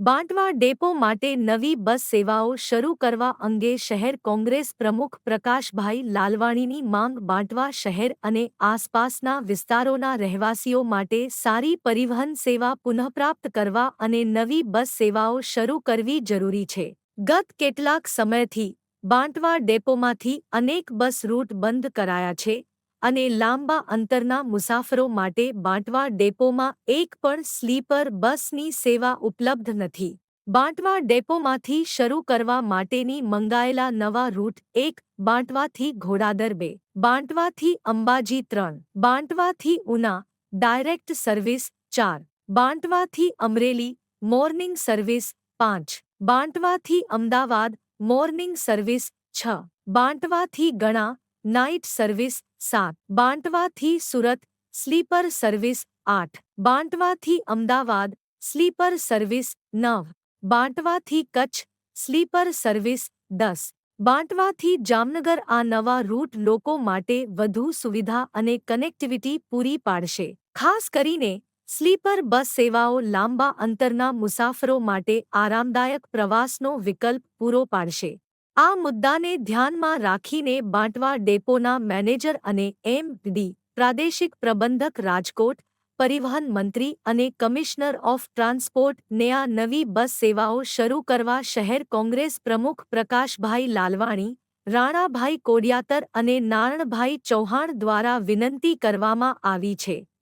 Bantva depot માટે નવી બસ સેવાઓ શરૂ કરવા અંગે શહેર કોંગ્રેસ પ્રમુખ પ્રકાશભાઈ લાલવાણીની માંગ. બાંટવા શહેર અને આસપાસના વિસ્તારોના રહેવાસીઓ માટે સારી પરિવહન સેવા પુનઃપ્રાપ્ત કરવા અને નવી બસ સેવાઓ શરૂ કરવી જરૂરી છે. ગત કેટલાક સમયથી બાંટવા ડેપોમાંથી અનેક બસ રૂટ બંધ કરાયા છે અને લાંબા અંતરના મુસાફરો માટે બાંટવા ડેપોમાં એક પણ સ્લીપર બસની સેવા ઉપલબ્ધ નથી. બાંટવા ડેપોમાંથી શરૂ કરવા માટેની મંગાયેલા નવા રૂટ: 1. બાંટવાથી ઘોડાદર, 2. બાંટવાથી અંબાજી, 3. બાંટવાથી ઉના ડાયરેક્ટ સર્વિસ, 4. બાંટવાથી અમરેલી મોર્નિંગ સર્વિસ, 5. બાંટવાથી અમદાવાદ મોર્નિંગ સર્વિસ, 6. બાંટવાથી ગણા નાઇટ સર્વિસ, 7. બાંટવાથી સુરત સ્લીપર સર્વિસ, 8. બાંટવાથી અમદાવાદ સ્લીપર સર્વિસ, 9. બાંટવાથી કચ્છ સ્લીપર સર્વિસ, 10. બાંટવાથી જામનગર. આ નવા રૂટ લોકો માટે વધુ સુવિધા અને કનેક્ટિવિટી પૂરી પાડશે. ખાસ કરીને સ્લીપર બસ સેવાઓ લાંબા અંતરના મુસાફરો માટે આરામદાયક પ્રવાસનો વિકલ્પ પૂરો પાડશે. આ મુદ્દાને ધ્યાનમાં રાખીને બાંટવા ડેપોના મેનેજર અને એમ.ડી. પ્રાદેશિક પ્રબંધક રાજકોટ, પરિવહન મંત્રી અને કમિશનર ઓફ ટ્રાન્સપોર્ટ ને આ નવી બસ સેવાઓ શરૂ કરવા શહેર કોંગ્રેસ પ્રમુખ પ્રકાશભાઈ લાલવાણી, રાણાભાઈ કોડિયાતર અને નારણભાઈ ચૌહાણ દ્વારા વિનંતી કરવામાં આવી છે.